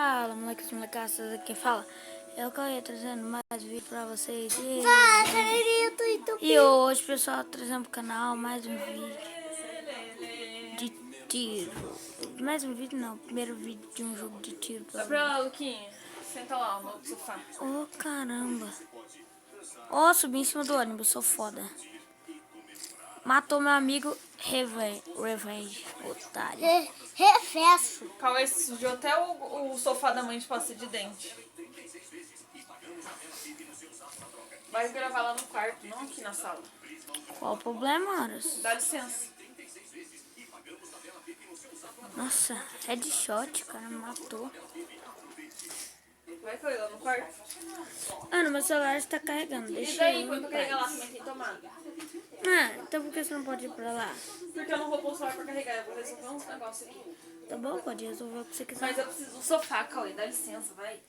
Fala, moleques, molecaças, aqui fala. Eu que ia trazendo mais vídeo pra vocês. Fala, galerinha do YouTube. E hoje, pessoal, trazendo pro canal mais um vídeo de tiro. Mais um vídeo não, primeiro vídeo de um jogo de tiro. Vai pra lá, Luquinha. Senta lá no sofá. Oh, caramba. Ó, subi em cima do ônibus, sou foda. Matou meu amigo Revenge, otário. Refesso. Cauê sujou até o sofá da mãe de pasta de dente. Vai gravar lá no quarto, não aqui na sala. Qual o problema, Horas? Dá licença. Nossa, headshot, cara, me matou. Vai, Cauê, lá no quarto. Mano, meu celular está carregando, E deixa daí, eu quando em carregar lá, paz. também tem tomada. Ah, então por que você não pode ir pra lá? Porque eu não vou pôr o celular pra carregar, eu vou resolver uns negócios aqui. Tá bom, pode resolver o que você quiser. Mas eu preciso do sofá, Cauê, dá licença, vai.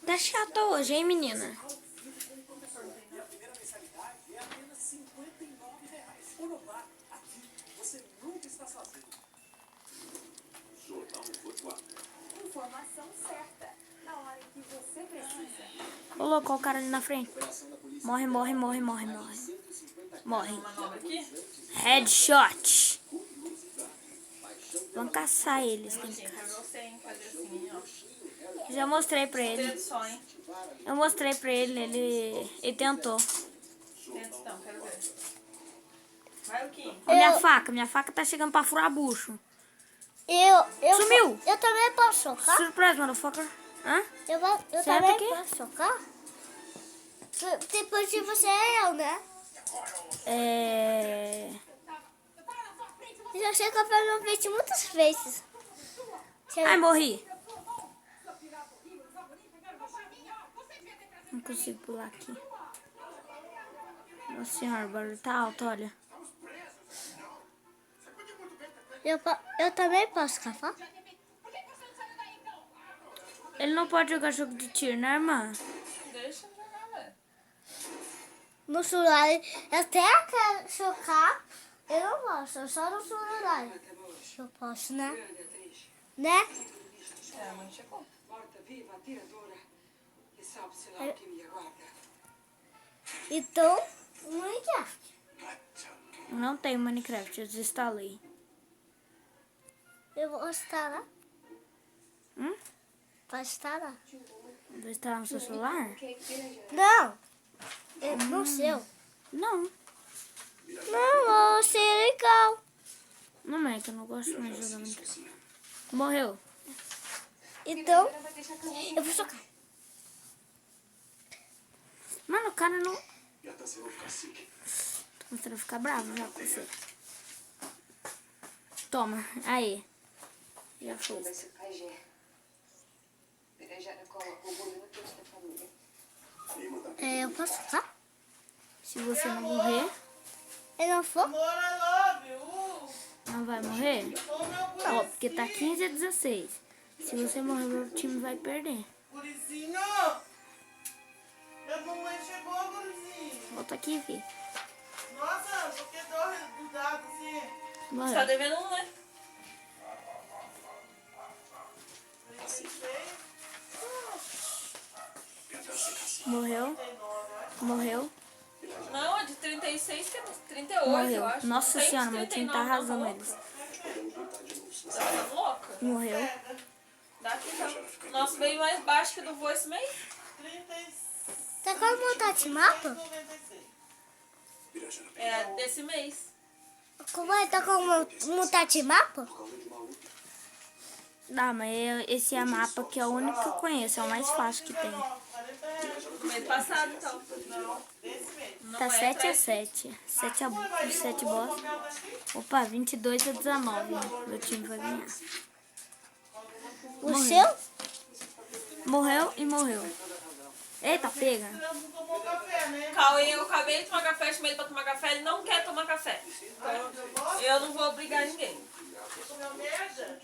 Tá chato hoje, hein, menina? Informação certa na hora que você precisa. Colocou o cara ali na frente. Morre, morre, morre, morre, morre. Morre. Manobra aqui. Headshot. Vamos caçar eles. Tem que Sim, caçar. pra você, hein, fazer assim, ó. Já mostrei pra ele. Dedo só, hein. Eu mostrei pra ele, ele tentou. Tenta então, quero ver. Vai, Luquinha. Ó, minha faca tá chegando pra furar bucho. Sumiu. Eu também posso socar? Surprise, motherfucker. Hã? Eu Senta também aqui. posso socar? Depois de você é eu, né? Eu já chego pra meu peito muitas vezes. Ai, morri. Não consigo pular aqui. Nossa senhora, o barulho tá alto, olha. Eu também posso cavar? Ele não pode jogar jogo de tiro, né, irmã? Deixa eu jogar, velho. No celular, eu até quero chocar. Eu não posso, só no celular. Eu posso, né? Né? É, a mãe chegou. Então, Minecraft. Não tem Minecraft, eu desinstalei. Eu vou instalar. Pode instalar. Vou instalar no seu celular? Não. No seu. Não. Não, você é legal. Não é que eu não gosto mais de jogar Minecraft. Morreu. Então, eu vou socar. Mano, o cara não... Tô começando a ficar bravo já com você. Toma, aí. Já foi. Eu posso socar? Se você não morrer, Eu não vou? não vai morrer? Ó, porque tá 15-16. Se você morrer, meu time vai perder. Gurizinho! Minha mamãe chegou, gurizinho! Volta aqui, filho. Nossa, por que deu do dado assim? Você tá Bora. devendo um, né? Morreu. Morreu. Não, é de 36 que é 38, eu Morreu. acho. Nossa Tem senhora, meu time tá 39, arrasando não, eles. Tá louca? Morreu. Dá aqui então. Nosso veio mais baixo que do vô esse mês. 36, Tá como montar de mapa? 96. É desse mês. Como é? Tá como montar de mapa? Dá, mas esse é mapa que é o único que eu conheço. É o mais fácil que tem. Mês passado, então. Não Tá é 7-7. 7 boss. Opa, 22-19. Meu time vai ganhar. O Morreu. seu? Morreu e morreu. Eita, pega. Cauê, eu acabei de tomar café, chamei ele pra tomar café, ele não quer tomar café. Então, eu não vou obrigar ninguém.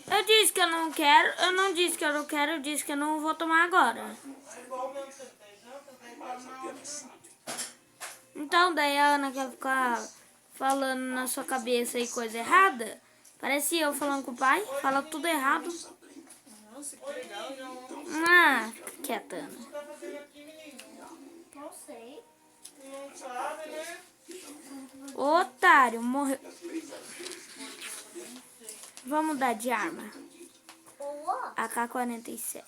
Eu disse que eu não quero. Eu não disse que eu não quero. Eu disse que eu não vou tomar agora. Então daí a Ana quer ficar falando na sua cabeça aí coisa errada. Parece eu falando com o pai. Fala tudo errado. Nossa, que legal. Ah, fica quieta, Ana. O que tá fazendo aqui, menino? Não sei. Não sabe, né? Otário, morreu. Vamos mudar de arma. Boa. AK-47.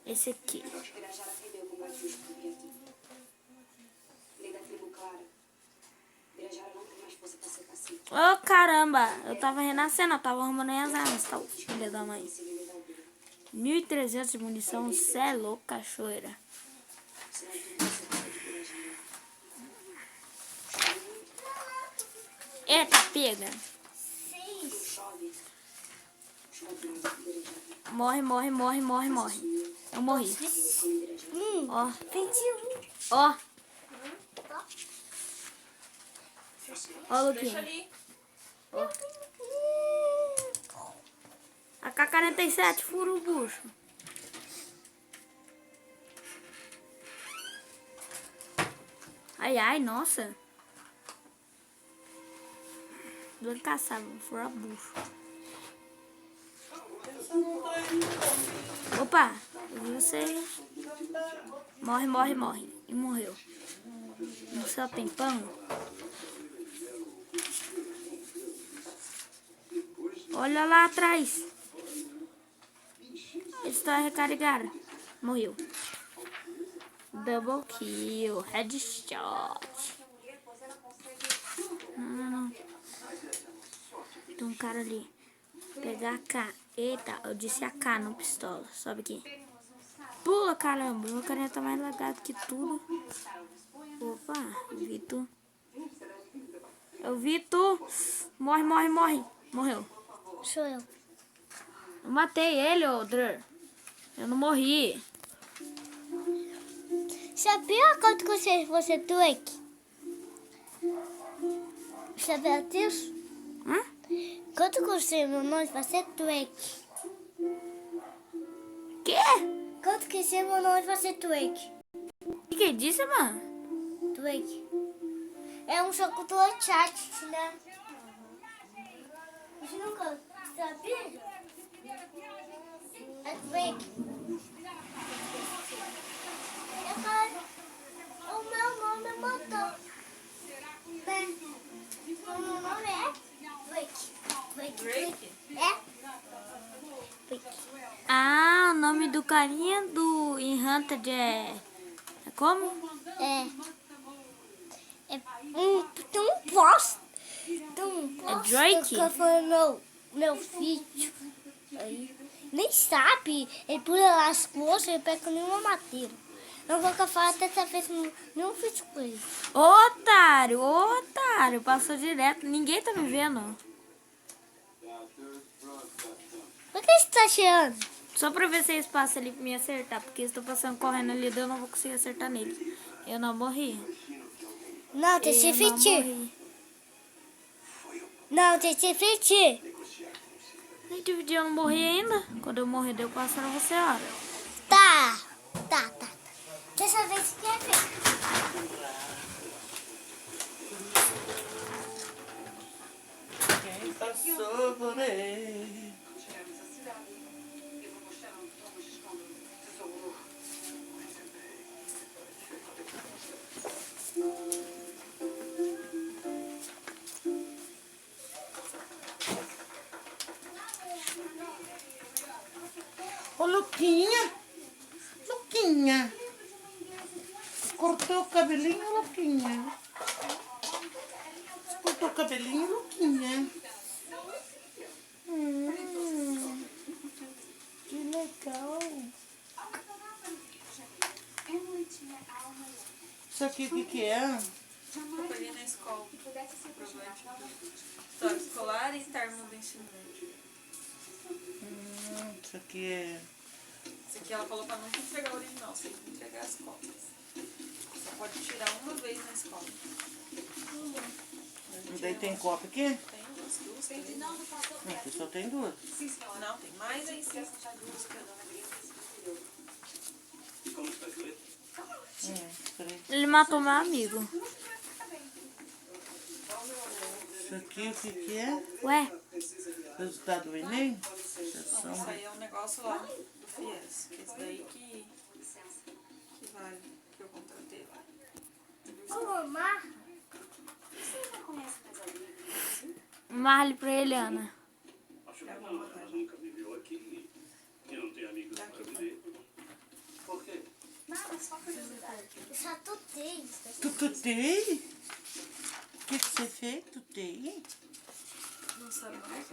Esse aqui. Pirajara perdeu o combate dos aqui. Lei da tribo clara. Pirajara não tem mais força pra ser cacique. Ô, caramba. Eu tava renascendo, eu tava arrumando as armas, tá? Filha da mãe. 1.300 de munição, cê é louco, cachoeira. Eita, pega. Morre, morre, morre, morre, morre. Eu morri. Ó, 21. ó. Ó, Deixa Luquinha. ali. AK-47 fura o bucho. Ai, ai, nossa. Vou caçar, vou furar bucho. Opa, eu vi você. Morre, morre, morre. E morreu. No céu tem pão. Olha lá atrás. Ele está recarregado. Morreu. Double kill. Headshot. Não. Tem um cara ali. Pegar a K. Eita, eu disse a K, não pistola. Sobe aqui. Pula, caramba. Meu carinha tá mais lagado que tudo. Opa, eu vi tu. Eu vi tu. Morre, morre, morre. Morreu. Sou eu. Eu matei ele, ô Drer. Eu não morri. Sabia quanto que você Twig? Sabia disso? Hã? Quanto custa meu nome vai ser Twig? Quê? Quanto que ser meu nome vai ser Twig? O que disse, mano? Twig. É um jogo do chat, né? Você nunca sabia? É Twig. O meu nome é Motor. Né? O meu nome é Twig. Drake? É? Twig. Ah, o nome do carinha do Hunter é como? Tem um posto. É Drake? Que foi meu filho. Aí, nem sabe. Ele pula as coisas e pega nenhuma madeira. Não vou falar dessa vez, não fiz com ele. Otário, otário. Passou direto. Ninguém tá me vendo. Por que você tá cheirando? Só pra ver se eles passam ali pra me acertar. Porque eles estão passando correndo ali, eu não vou conseguir acertar nele. Eu não morri. Não, tem que Eu se não fritir. morri. Não, tem que se fritir. Nem dividir, eu não morri ainda. Quando eu morrer, eu passo pra você, olha. Tá. Dessa vez quer ver? Quem passou por aí? Ô, Luquinha. Luquinha. Cortou o cabelinho, Luquinha? Cortou o cabelinho, Luquinha? Que legal. Isso aqui o que é? Eu peguei na escola. História escolar e termo do ensino médio. Isso aqui é... Esse aqui ela falou pra nunca entregar o original, você tem que entregar as cópias. Só pode tirar uma vez na escola. E daí tem copa aqui? Tem umas duas, três. Não, aqui só tem duas. Não, tem mais aí sim. Peraí. Ele matou meu amigo. Isso aqui, o que que é? Ué, Resultado do Enem? Não, isso aí é um negócio lá do FIES. Que esse daí que vale, que eu contratei lá. Ô, Mar, Você não conhece mais alguém que é assim? marle pra ele, Ana. Já vou mandar. Nunca me viu aqui e não tem amigos para viver. Por quê? Nada, só curiosidade. eu só tutei. Tutei? O que você fez? Tutei? Não sabe mais?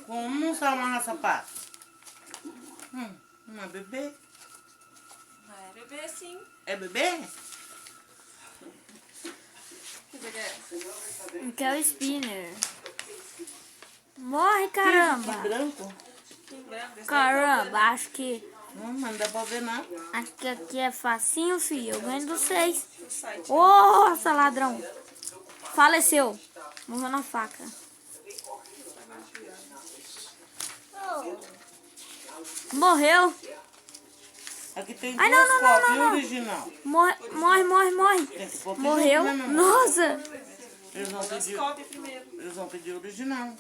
Como não sabe amarrar sapato? Uma bebê? Não é bebê sim. É bebê? Que bebê é? Não quer o spinner. Morre, caramba. Que branco? Que branco. Esse daí Caramba, acho que Não dá pra ver não. aqui é facinho, filho. Eu ganho dos 6. é o site. Nossa, ladrão. Faleceu. Morreu na faca. Morreu. Aqui tem Ai, duas não, não, cópias, não, e não. o original? Morre. Tem que pôr Morreu. junto, né, meu amor? Nossa. Eles vão As pedir, cópias primeiro. eles vão pedir o original.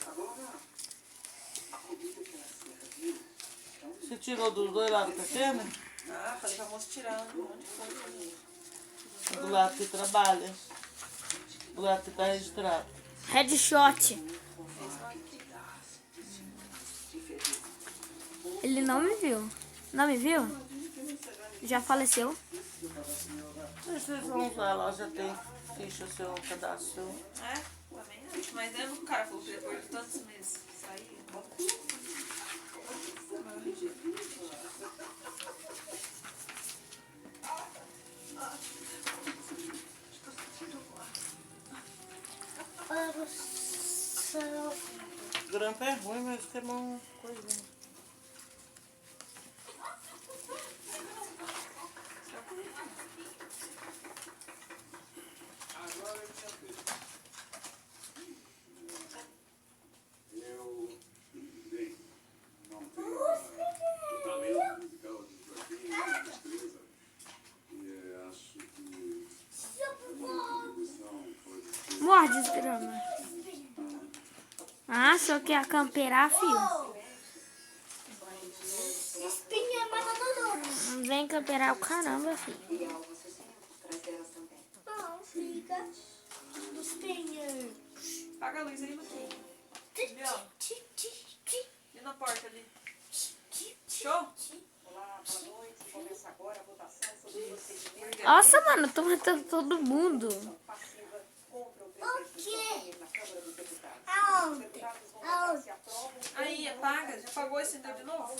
Você tirou dos dois lados da perna? Ah, falei pra moça tirar um monte de coisa. Do lado que trabalha. Do lado que tá registrado. Headshot. Ele não me viu. Não me viu? Já faleceu. Vocês vão usar lá, já tem ficha seu cadastro. É, também acho. Mas lembra que o cara falou que depois de tantos meses sair. Para o céu. Grampo é ruim, mas tem uma coisinha. Eu, bem, não tenho o talento musical de Joaquim, a destreza. E acho que a minha contribuição pode ser Morre, desgrama. Ah, só que a camperar, filho. Espinha é matador. Vem camperar o caramba, filho. E há o raciocínio por trás delas também. Não, fica. Espinha. Paga a luz aí, Luquinha. E na porta ali. Show? Olá, boa noite. Começa agora a votação sobre o procedimento Nossa, mano, tô matando todo mundo. passiva contra o O quê? na Câmara dos Deputados. Aonde? Deputados vão votar se aprovam Aí, apaga. Já pagou esse deu de novo?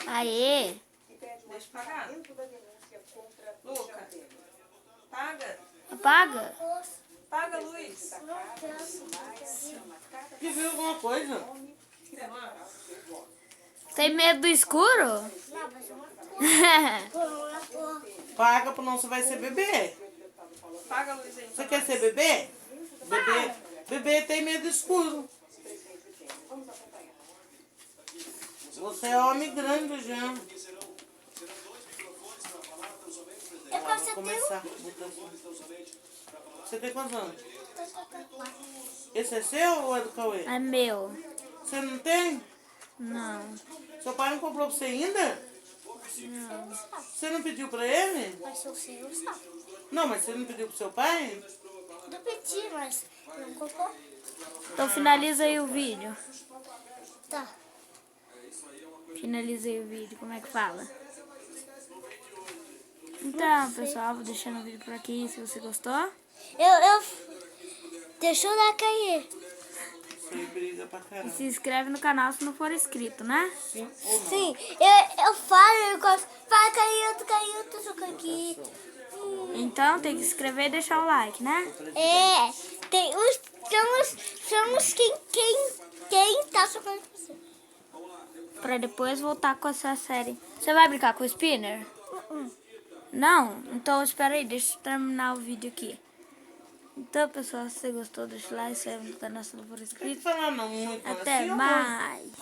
Aê. e pede o Deixa eu pagar. arquivamento da denúncia contra Luca. Michel Temer. Paga. Apaga. Paga a luz. Não quero. Que viu alguma coisa? Tem medo do escuro? Não, mas uma cor. Paga, senão você vai ser bebê. Paga a luz aí. Você quer ser bebê? Bebê tem medo do escuro. Você é homem grande já. Eu posso Começar. Você tem quantos anos? Esse é seu ou é do Cauê? É meu. Você não tem? Não. Seu pai não comprou pra você ainda? Não. Você não pediu pra ele? Mas se eu sei, eu sabe. Não, mas você não pediu pro seu pai? Eu pedi, mas não comprou. Então finaliza aí o vídeo. Tá. Finaliza aí o vídeo. Como é que fala? Então, pessoal, vou deixando o vídeo por aqui. Se você gostou. Deixa eu dar cair. Você briga pra E caramba. se inscreve no canal se não for inscrito, né? Sim ou não? Sim, eu falo, eu gosto. Vai cair outro, só aqui. Então tem que se inscrever e deixar o like, né? É, tem os. Somos quem tá socando você. Pra depois voltar com essa série. Você vai brincar com o Spinner? Não? Então espera aí, deixa eu terminar o vídeo aqui. Então, pessoal, se você gostou, deixa o like, se inscreve no canal se não for Tem que inscrito. falar não muito Até assim, ou não? mais!